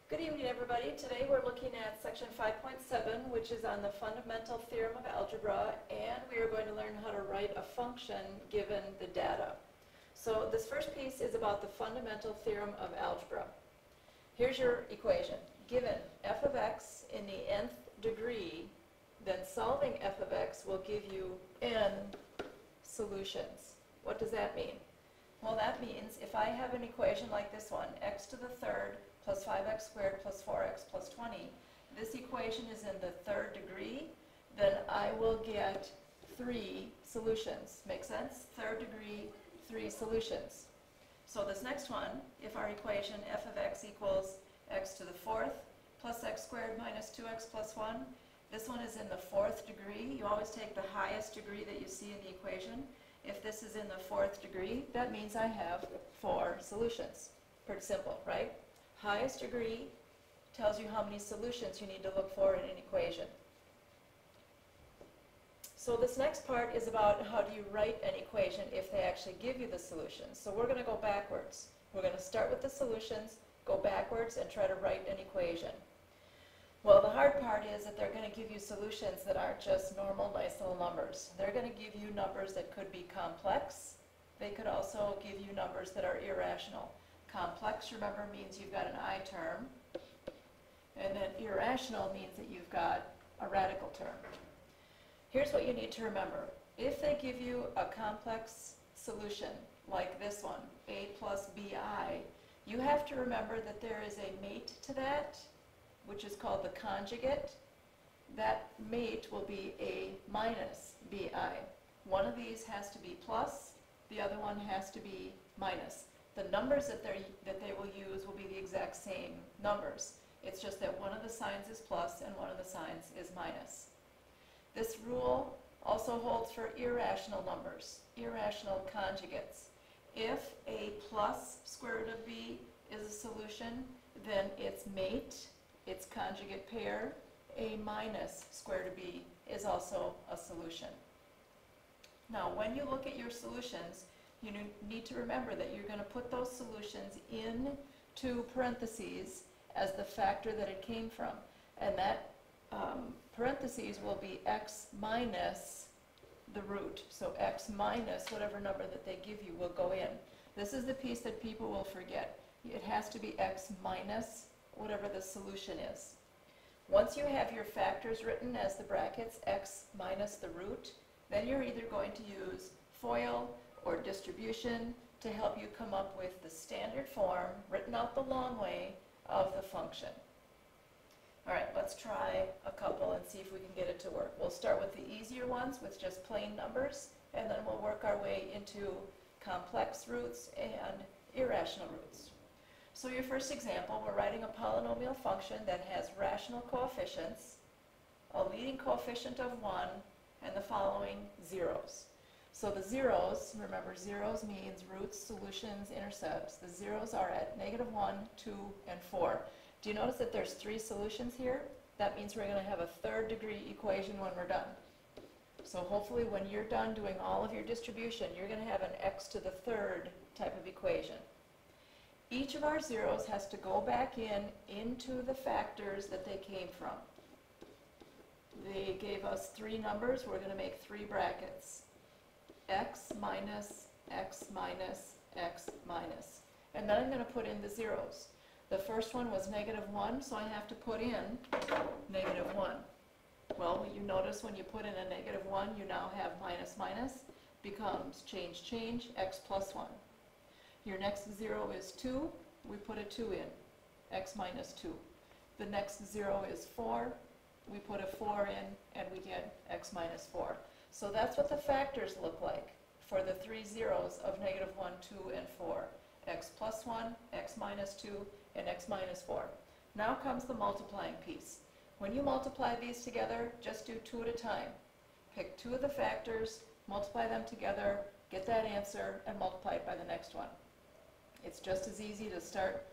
Good evening, everybody. Today we're looking at section 5.7, which is on the fundamental theorem of algebra, and we are going to learn how to write a function given the data. So this first piece is about the fundamental theorem of algebra. Here's your equation. Given f of x in the nth degree, then solving f of x will give you n solutions. What does that mean? Well, that means if I have an equation like this one, x to the third plus 5x squared plus 4x plus 20, this equation is in the third degree, then I will get 3 solutions. Make sense? Third degree, 3 solutions. So this next one, if our equation f of x equals x to the fourth plus x squared minus 2x plus 1, this one is in the fourth degree. You always take the highest degree that you see in the equation. If this is in the fourth degree, that means I have 4 solutions. Pretty simple, right? Highest degree tells you how many solutions you need to look for in an equation. So this next part is about how do you write an equation if they actually give you the solutions. So we're going to go backwards. We're going to start with the solutions, go backwards, and try to write an equation. Well, the hard part is that they're going to give you solutions that aren't just normal, nice little numbers. They're going to give you numbers that could be complex. They could also give you numbers that are irrational. Complex, remember, means you've got an I term, and then irrational means that you've got a radical term. Here's what you need to remember. If they give you a complex solution, like this one, a plus bi, you have to remember that there is a mate to that, which is called the conjugate. That mate will be a minus bi. One of these has to be plus, the other one has to be minus. The numbers that they will use will be the exact same numbers. It's just that one of the signs is plus and one of the signs is minus. This rule also holds for irrational numbers, irrational conjugates. If a plus square root of b is a solution, then its mate, its conjugate pair, a minus square root of b, is also a solution. Now, when you look at your solutions, you need to remember that you're going to put those solutions into parentheses as the factor that it came from. And that parentheses will be x minus the root. So x minus whatever number that they give you will go in. This is the piece that people will forget. It has to be x minus whatever the solution is. Once you have your factors written as the brackets, x minus the root, then you're either going to use FOIL or distribution to help you come up with the standard form, written out the long way, of the function. All right, let's try a couple and see if we can get it to work. We'll start with the easier ones with just plain numbers, and then we'll work our way into complex roots and irrational roots. So your first example, we're writing a polynomial function that has rational coefficients, a leading coefficient of 1, and the following zeros. So the zeros, remember zeros means roots, solutions, intercepts. The zeros are at negative 1, 2, and 4. Do you notice that there's 3 solutions here? That means we're going to have a third degree equation when we're done. So hopefully when you're done doing all of your distribution, you're going to have an x to the third type of equation. Each of our zeros has to go back into the factors that they came from. They gave us 3 numbers. We're going to make 3 brackets. X minus, X minus, X minus. And then I'm going to put in the zeros. The first one was negative 1, so I have to put in negative 1. Well, you notice when you put in a negative 1, you now have minus minus, becomes change, change, x plus 1. Your next 0 is 2, we put a 2 in, x minus 2. The next 0 is 4, we put a 4 in, and we get x minus 4. So that's what the factors look like for the 3 zeros of negative 1, 2, and 4. X plus 1, x minus 2, and x minus 4. Now comes the multiplying piece. When you multiply these together, just do 2 at a time. Pick 2 of the factors, multiply them together, get that answer, and multiply it by the next one. It's just as easy to start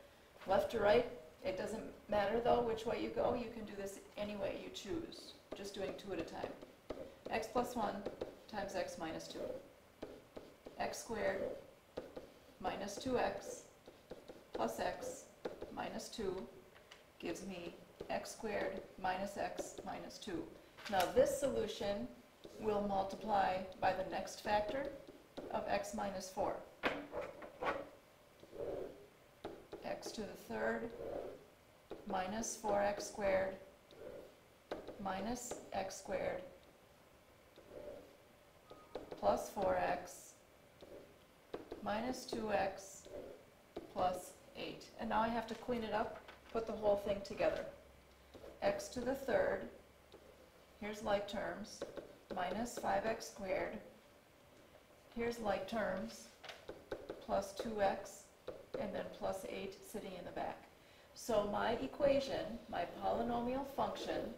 left to right. It doesn't matter, though, which way you go. You can do this any way you choose, just doing 2 at a time. X plus 1 times x minus 2. X squared minus 2x plus x minus 2 gives me x squared minus x minus 2. Now this solution will multiply by the next factor of x minus 4. X to the third minus 4x squared minus x squared plus 4x minus 2x plus 8. And now I have to clean it up, put the whole thing together. X to the third, here's like terms, minus 5x squared, here's like terms, plus 2x, and then plus 8 sitting in the back. So my equation, my polynomial function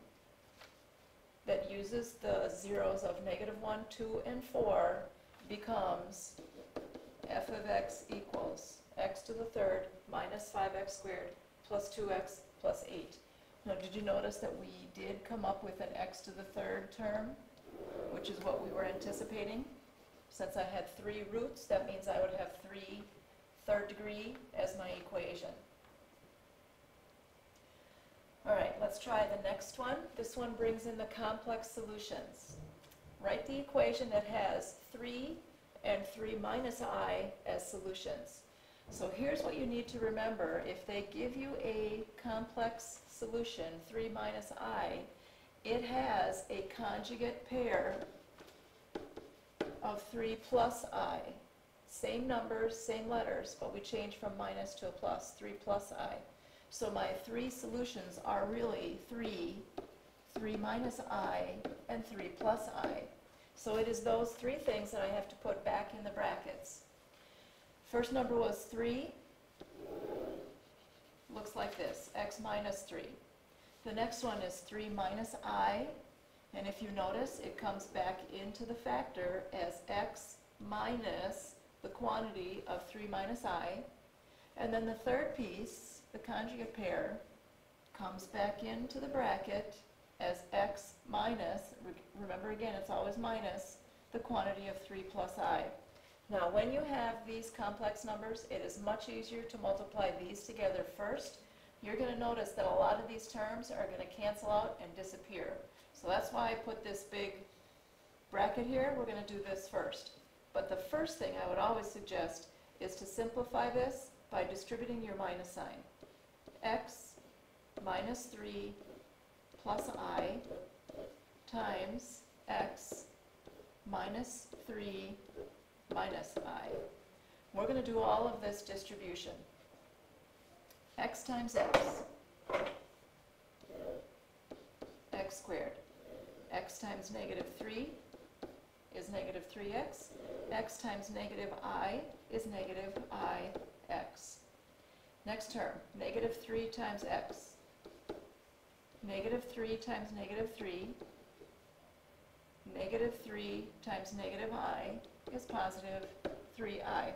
that uses the zeros of -1, 2, and 4 becomes f of x equals x to the third minus 5x squared plus 2x plus 8. Now, did you notice that we did come up with an x to the third term, which is what we were anticipating? Since I had 3 roots, that means I would have 3 third degree as my equation. All right, let's try the next one. This one brings in the complex solutions. Write the equation that has 3 and 3 minus I as solutions. So here's what you need to remember. If they give you a complex solution, 3 minus I, it has a conjugate pair of 3 plus I. Same numbers, same letters, but we change from minus to a plus, 3 plus I. So my 3 solutions are really 3, 3 minus I, and 3 plus I. So it is those 3 things that I have to put back in the brackets. First number was 3, looks like this, x minus 3. The next one is 3 minus I, and if you notice, it comes back into the factor as x minus the quantity of 3 minus I. And then the third piece, the conjugate pair, comes back into the bracket as x minus, remember again, it's always minus, the quantity of 3 plus I. Now, when you have these complex numbers, it is much easier to multiply these together first. You're going to notice that a lot of these terms are going to cancel out and disappear. So that's why I put this big bracket here. We're going to do this first. But the first thing I would always suggest is to simplify this by distributing your minus sign. X minus 3 plus I times x minus 3 minus I. We're going to do all of this distribution. X times x, x squared. X times -3 is -3x. X times -I is -ix. Next term, -3 times x. -3 times -3. -3 times -I is positive 3I.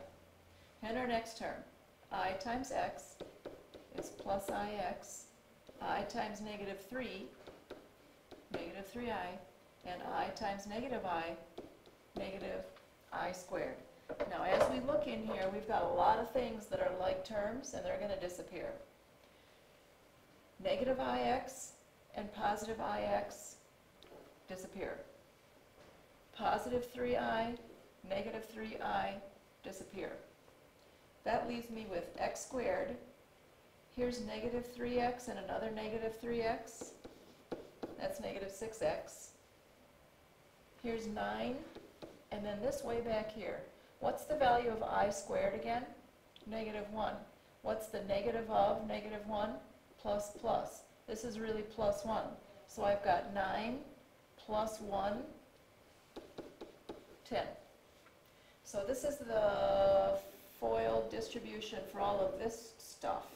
And our next term, I times x is plus ix. I times -3, -3I, and I times -I, -I squared. Now, as we look in here, we've got a lot of things that are like terms, and they're going to disappear. -ix and positive ix disappear. Positive 3I, -3I disappear. That leaves me with x squared. Here's -3x and another -3x. That's -6x. Here's 9, and then this way back here. What's the value of I squared again? -1. What's the negative of -1? Plus plus. This is really plus 1. So I've got 9 plus 1, 10. So this is the FOIL distribution for all of this stuff.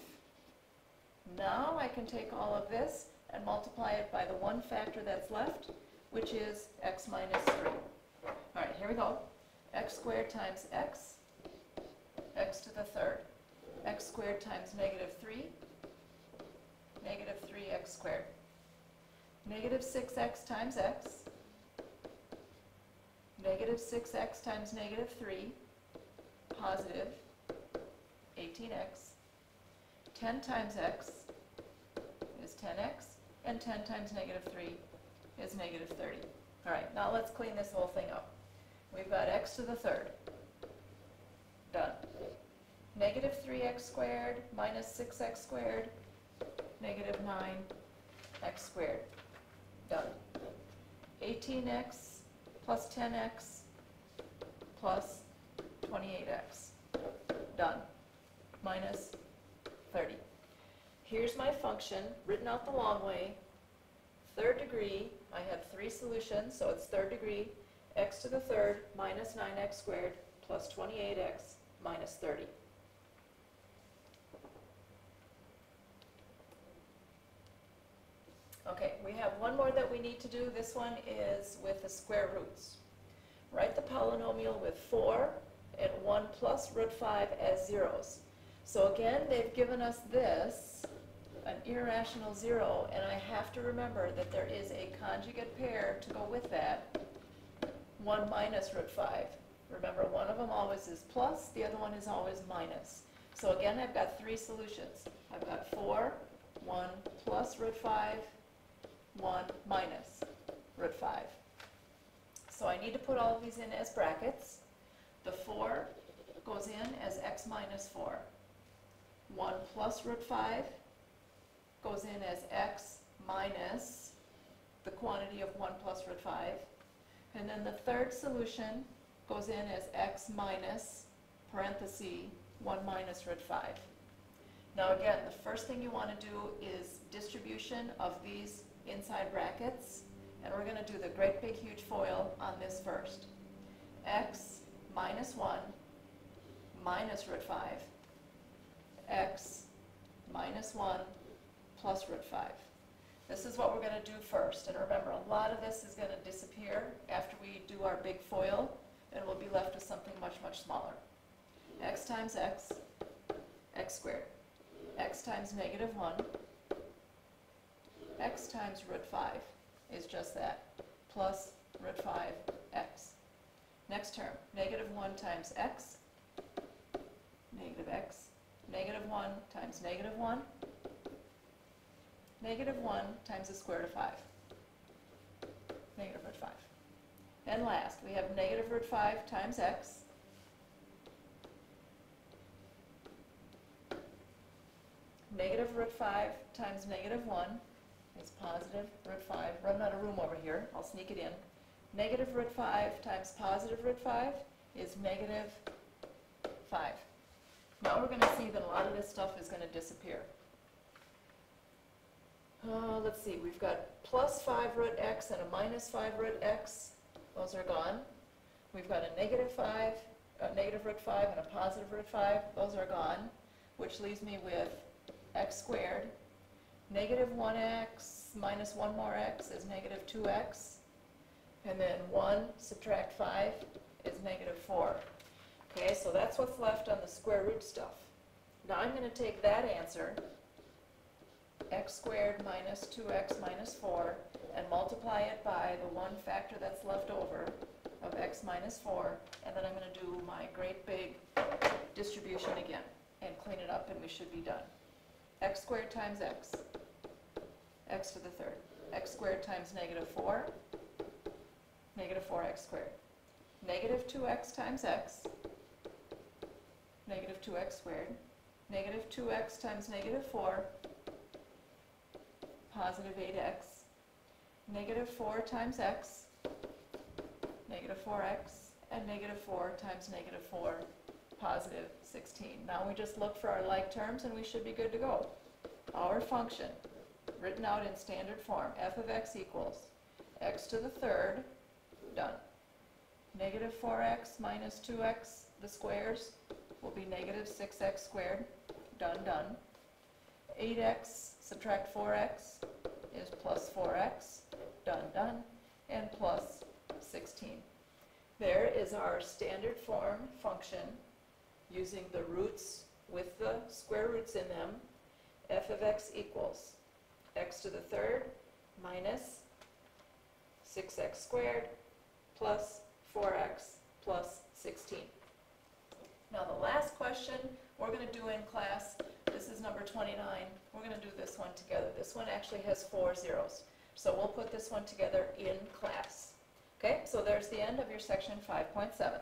Now I can take all of this and multiply it by the one factor that's left, which is x minus 3. All right, here we go. X squared times x, x to the third. X squared times -3, -3x squared. -6x times x, -6x times -3, positive 18x. 10 times x, 10x, and 10 times negative 3 is negative 30. All right, now let's clean this whole thing up. We've got x to the third. Done. Negative 3x squared minus 6x squared, negative 9x squared. Done. 18x plus 10x plus 28x. Done. Minus 30. Here's my function, written out the long way. Third degree, I have three solutions, so it's third degree, x to the third minus 9x squared plus 28x minus 30. Okay, we have one more that we need to do. This one is with the square roots. Write the polynomial with 4 and 1 plus root 5 as zeros. So again, they've given us this, an irrational 0, and I have to remember that there is a conjugate pair to go with that, 1 minus root 5. Remember, one of them always is plus, the other one is always minus. So again, I've got three solutions. I've got 4, 1 plus root 5, 1 minus root 5. So I need to put all of these in as brackets. The 4 goes in as x minus 4. 1 plus root 5 goes in as x minus the quantity of 1 plus root 5. And then the third solution goes in as x minus, parenthesis, 1 minus root 5. Now again, the first thing you want to do is distribution of these inside brackets, and we're going to do the great big huge FOIL on this first. X minus 1 minus root 5, x minus 1 plus root 5. This is what we're going to do first, and remember, a lot of this is going to disappear after we do our big FOIL, and we'll be left with something much, much smaller. X times x, x squared. X times negative 1, x times root 5 is just that, plus root 5x. Next term, negative 1 times x, negative x, negative 1 times negative 1, negative 1 times the square root of 5, negative root 5. And last, we have negative root 5 times x, negative root 5 times negative 1 is positive root 5. Running out of room over here. I'll sneak it in. Negative root 5 times positive root 5 is negative 5. Now we're going to see that a lot of this stuff is going to disappear. Let's see. We've got plus 5 root x and a minus 5 root x. Those are gone. We've got a negative 5, a negative root 5 and a positive root 5. Those are gone, which leaves me with x squared. Negative 1x minus 1 more x is negative 2x. And then 1 subtract 5 is negative 4. Okay, so that's what's left on the square root stuff. Now I'm going to take that answer, x squared minus 2x minus 4, and multiply it by the one factor that's left over of x minus 4, and then I'm going to do my great big distribution again and clean it up, and we should be done. X squared times x, x to the third. X squared times negative 4, negative 4x squared. Negative 2x times x, negative 2x squared. Negative 2x times negative 4, positive 8x. Negative 4 times x, negative 4x, and negative 4 times negative 4, positive 16. Now we just look for our like terms and we should be good to go. Our function, written out in standard form, f of x equals x to the third, done. Negative 4x minus 2x, the squares, will be negative 6x squared, done, done. 8x subtract 4x is plus 4x, done, done, and plus 16. There is our standard form function using the roots with the square roots in them. F of x equals x to the third minus 6x squared plus 4x plus 16. Now the last question we're going to do in class, this this is number 29. We're going to do this one together. This one actually has 4 zeros. So we'll put this one together in class. Okay, so there's the end of your section 5.7.